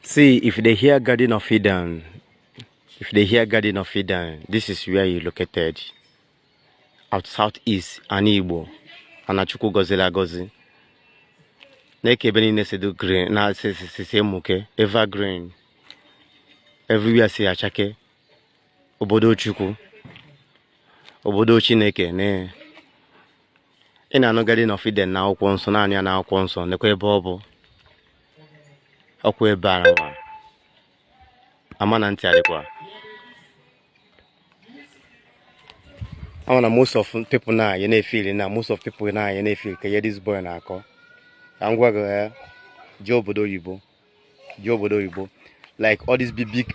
See, if they hear Garden of Eden, this is where you located. Out southeast, Anigbo, Anachuku Gozela Gozi. Neke Benine Sedu green, na se muke, evergreen. Everywhere say Achake. Obodo Chuku. Obodo Chineke, ne. Ina no Garden of Eden na akwụkwọ nsọ naanị ya na akwụkwọ nsọ nekwa ebe ọ bụ ọkwa ebe a nwa ama na ntị adịkwa. I want most of people now you know feel now most of people now you know feel can hear this boy na akọ I'm going obodo oyibo like all these big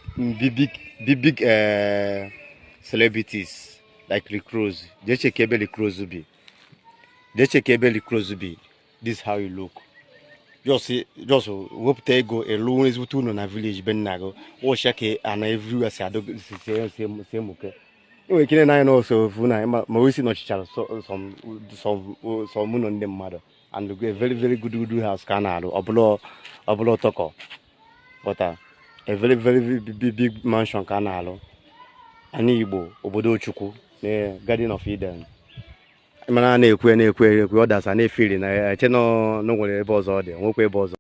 celebrities like Rick Ross. They check ebe Rick Ross be. This is how you look. Just hope they go alone is to no na village ben nago. Or shake and everywhere say same okay. We can I know so funa ma see no chicha some moon on them mother and a very good house canal oblo toko. But a very big mansion canal. Anigbo obodo Chukwu near Garden of Eden. Mana na-ekwe others a na-efili na eche no nwere ebe ọzọ dị nwekwa ebe ọzọ